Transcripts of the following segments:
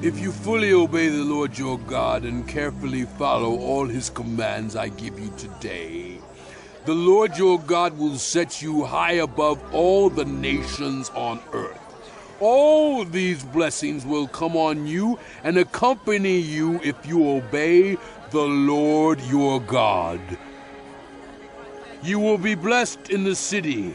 If you fully obey the Lord your God and carefully follow all his commands I give you today, the Lord your God will set you high above all the nations on earth. All these blessings will come on you and accompany you if you obey the Lord your God. You will be blessed in the city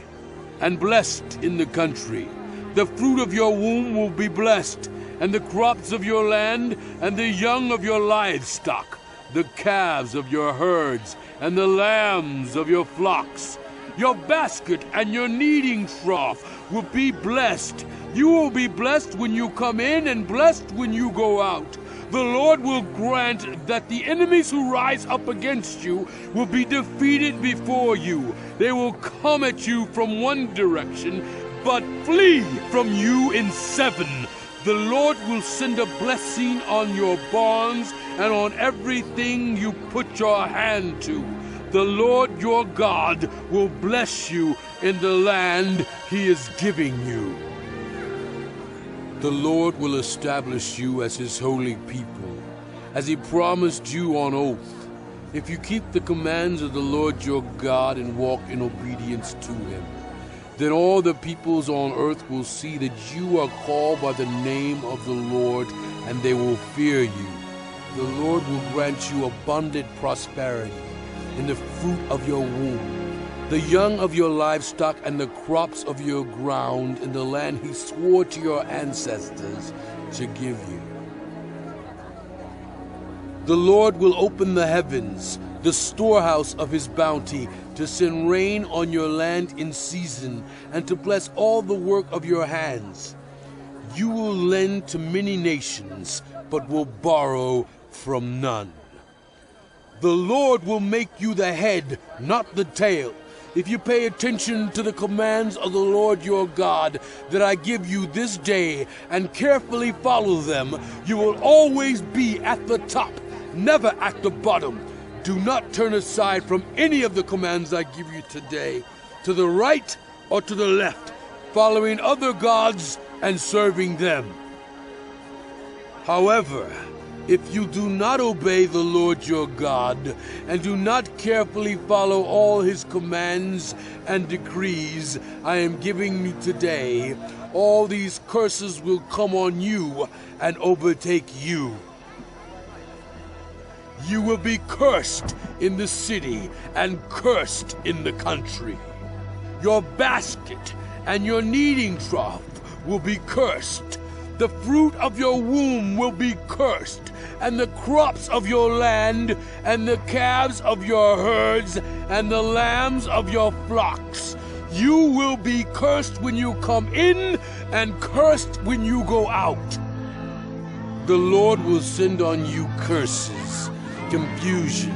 and blessed in the country. The fruit of your womb will be blessed, and the crops of your land, and the young of your livestock, the calves of your herds, and the lambs of your flocks. Your basket and your kneading trough will be blessed. You will be blessed when you come in and blessed when you go out. The Lord will grant that the enemies who rise up against you will be defeated before you. They will come at you from one direction, but flee from you in seven. The Lord will send a blessing on your barns and on everything you put your hand to. The Lord your God will bless you in the land he is giving you. The Lord will establish you as his holy people, as he promised you on oath, if you keep the commands of the Lord your God and walk in obedience to him. Then all the peoples on earth will see that you are called by the name of the Lord, and they will fear you. The Lord will grant you abundant prosperity in the fruit of your womb, the young of your livestock, and the crops of your ground in the land he swore to your ancestors to give you. The Lord will open the heavens, the storehouse of his bounty, to send rain on your land in season, and to bless all the work of your hands. You will lend to many nations, but will borrow from none. The Lord will make you the head, not the tail. If you pay attention to the commands of the Lord your God that I give you this day and carefully follow them, you will always be at the top, never at the bottom. Do not turn aside from any of the commands I give you today, to the right or to the left, following other gods and serving them. However, if you do not obey the Lord your God, and do not carefully follow all his commands and decrees I am giving you today, all these curses will come on you and overtake you. You will be cursed in the city and cursed in the country. Your basket and your kneading trough will be cursed. The fruit of your womb will be cursed, and the crops of your land, and the calves of your herds, and the lambs of your flocks. You will be cursed when you come in, and cursed when you go out. The Lord will send on you curses, confusion,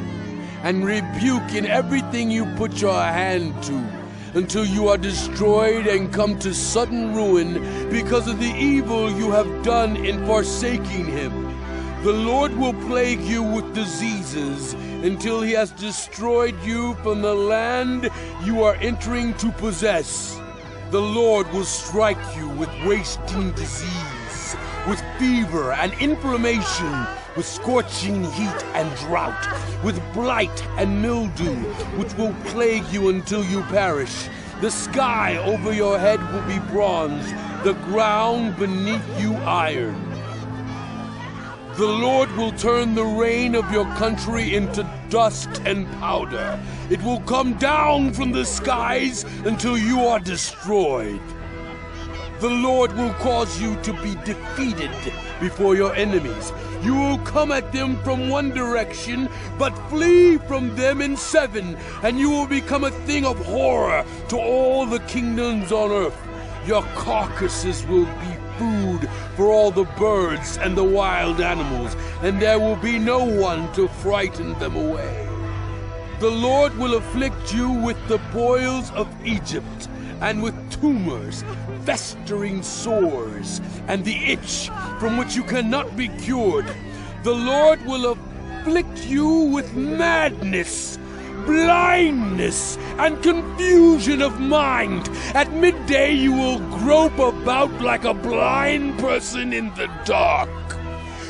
and rebuke in everything you put your hand to, until you are destroyed and come to sudden ruin because of the evil you have done in forsaking him. The Lord will plague you with diseases until he has destroyed you from the land you are entering to possess. The Lord will strike you with wasting disease, with fever and inflammation, with scorching heat and drought, with blight and mildew, which will plague you until you perish. The sky over your head will be bronze, the ground beneath you iron. The Lord will turn the rain of your country into dust and powder. It will come down from the skies until you are destroyed. The Lord will cause you to be defeated before your enemies. You will come at them from one direction, but flee from them in seven, and you will become a thing of horror to all the kingdoms on earth. Your carcasses will be food for all the birds and the wild animals, and there will be no one to frighten them away. The Lord will afflict you with the boils of Egypt, and with tumors, festering sores, and the itch from which you cannot be cured. The Lord will afflict you with madness, blindness, and confusion of mind. At midday you will grope about like a blind person in the dark.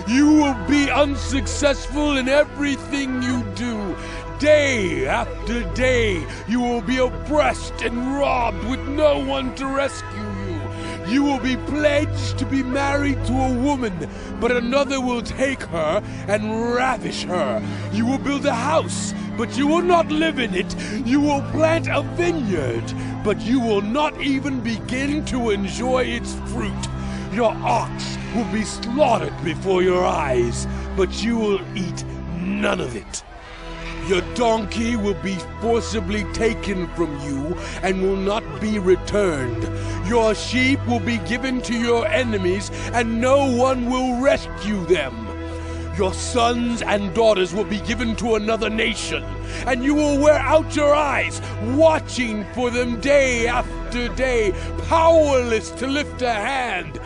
You will be unsuccessful in everything you do. Day after day, you will be oppressed and robbed with no one to rescue you. You will be pledged to be married to a woman, but another will take her and ravish her. You will build a house, but you will not live in it. You will plant a vineyard, but you will not even begin to enjoy its fruit. Your ox will be slaughtered before your eyes, but you will eat none of it. Your donkey will be forcibly taken from you and will not be returned. Your sheep will be given to your enemies, and no one will rescue them. Your sons and daughters will be given to another nation, and you will wear out your eyes, watching for them day after day, powerless to lift a hand.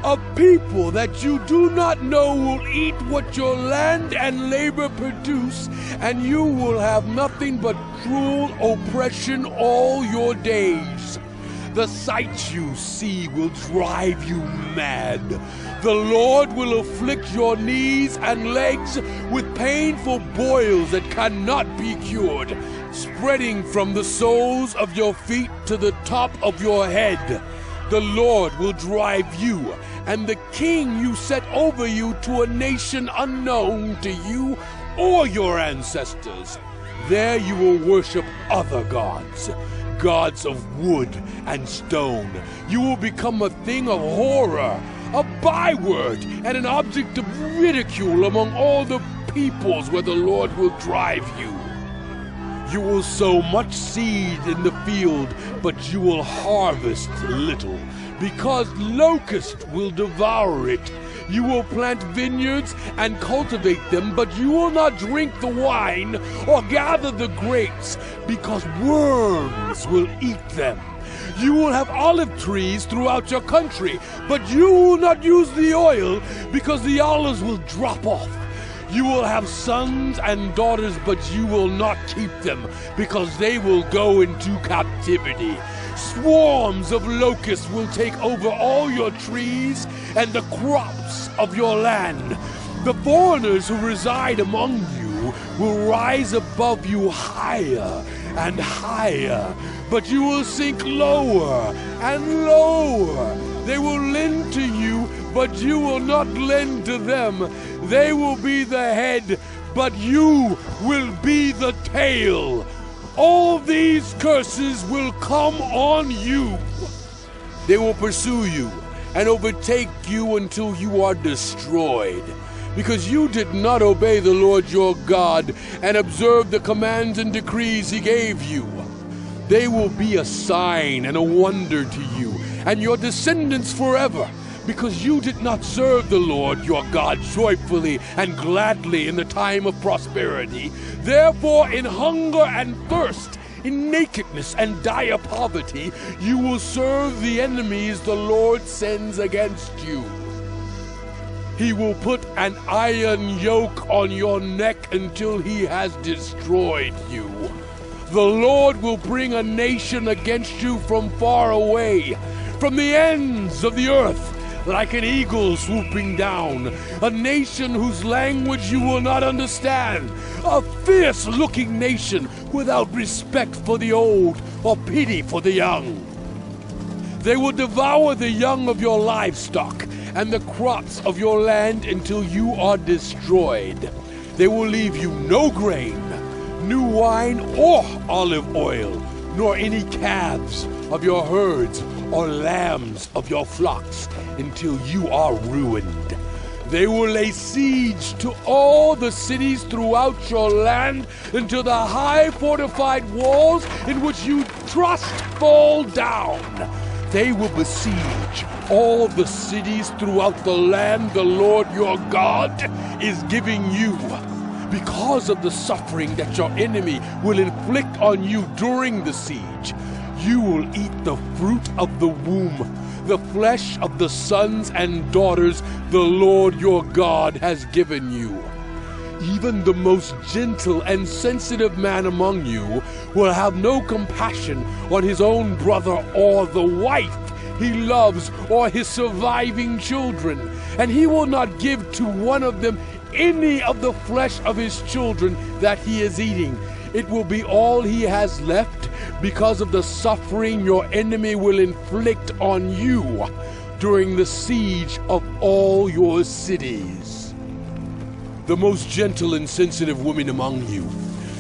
A people that you do not know will eat what your land and labor produce, and you will have nothing but cruel oppression all your days. The sight you see will drive you mad. The Lord will afflict your knees and legs with painful boils that cannot be cured, spreading from the soles of your feet to the top of your head. The Lord will drive you and the king you set over you to a nation unknown to you or your ancestors. There you will worship other gods, gods of wood and stone. You will become a thing of horror, a byword, and an object of ridicule among all the peoples where the Lord will drive you. You will sow much seed in the field, but you will harvest little, because locusts will devour it. You will plant vineyards and cultivate them, but you will not drink the wine or gather the grapes, because worms will eat them. You will have olive trees throughout your country, but you will not use the oil, because the olives will drop off. You will have sons and daughters, but you will not keep them, because they will go into captivity. Swarms of locusts will take over all your trees and the crops of your land. The foreigners who reside among you will rise above you higher and higher, but you will sink lower and lower. They will lend to you, but you will not lend to them. They will be the head, but you will be the tail. All these curses will come on you. They will pursue you and overtake you until you are destroyed, because you did not obey the Lord your God and observe the commands and decrees he gave you. They will be a sign and a wonder to you and your descendants forever, because you did not serve the Lord your God joyfully and gladly in the time of prosperity. Therefore, in hunger and thirst, in nakedness and dire poverty, you will serve the enemies the Lord sends against you. He will put an iron yoke on your neck until he has destroyed you. The Lord will bring a nation against you from far away, from the ends of the earth, like an eagle swooping down, a nation whose language you will not understand, a fierce-looking nation without respect for the old or pity for the young. They will devour the young of your livestock and the crops of your land until you are destroyed. They will leave you no grain, new wine or olive oil, nor any calves of your herds or lambs of your flocks, until you are ruined. They will lay siege to all the cities throughout your land until the high fortified walls in which you trust fall down. They will besiege all the cities throughout the land the Lord your God is giving you. Because of the suffering that your enemy will inflict on you during the siege, you will eat the fruit of the womb, the flesh of the sons and daughters the Lord your God has given you. Even the most gentle and sensitive man among you will have no compassion on his own brother or the wife he loves or his surviving children, and he will not give to one of them any of the flesh of his children that he is eating. It will be all he has left because of the suffering your enemy will inflict on you during the siege of all your cities. The most gentle and sensitive woman among you,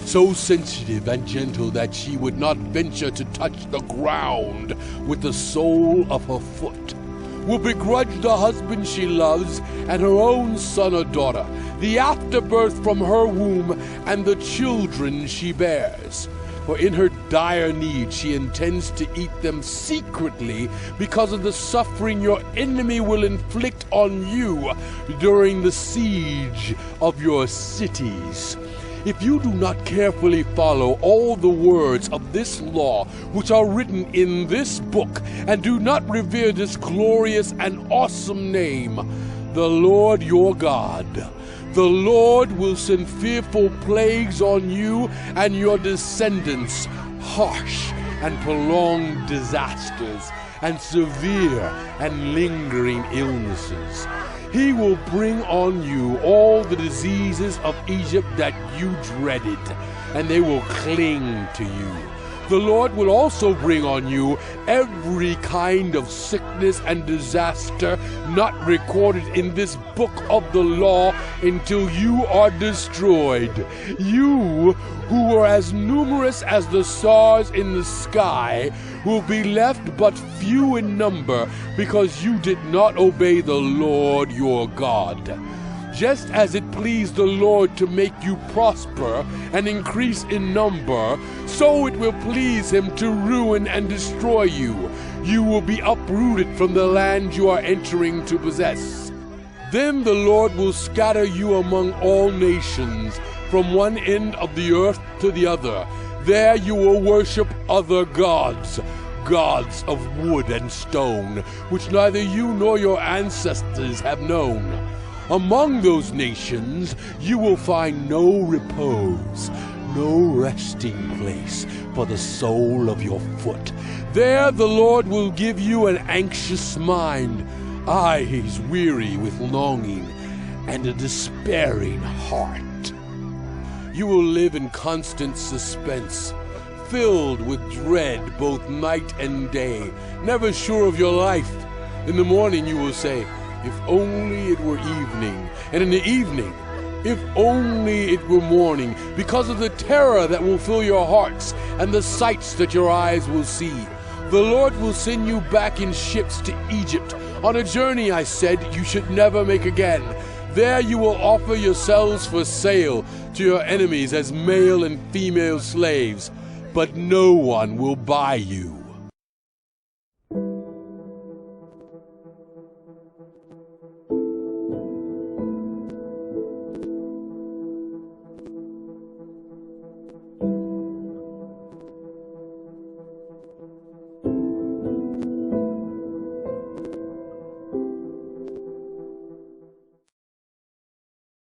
so sensitive and gentle that she would not venture to touch the ground with the sole of her foot, will begrudge the husband she loves and her own son or daughter, the afterbirth from her womb, and the children she bears. For in her dire need she intends to eat them secretly because of the suffering your enemy will inflict on you during the siege of your cities. If you do not carefully follow all the words of this law which are written in this book, and do not revere this glorious and awesome name, the Lord your God, the Lord will send fearful plagues on you and your descendants, harsh and prolonged disasters, and severe and lingering illnesses. He will bring on you all the diseases of Egypt that you dreaded, and they will cling to you. The Lord will also bring on you every kind of sickness and disaster not recorded in this book of the law until you are destroyed. You, who were as numerous as the stars in the sky, will be left but few in number because you did not obey the Lord your God. Just as it pleased the Lord to make you prosper and increase in number, so it will please him to ruin and destroy you. You will be uprooted from the land you are entering to possess. Then the Lord will scatter you among all nations, from one end of the earth to the other. There you will worship other gods, gods of wood and stone, which neither you nor your ancestors have known. Among those nations you will find no repose, no resting place for the sole of your foot. There the Lord will give you an anxious mind, eyes weary with longing, and a despairing heart. You will live in constant suspense, filled with dread both night and day, never sure of your life. In the morning you will say, "If only it were evening," and in the evening, "If only it were morning," because of the terror that will fill your hearts and the sights that your eyes will see. The Lord will send you back in ships to Egypt, on a journey I said you should never make again. There you will offer yourselves for sale to your enemies as male and female slaves, but no one will buy you.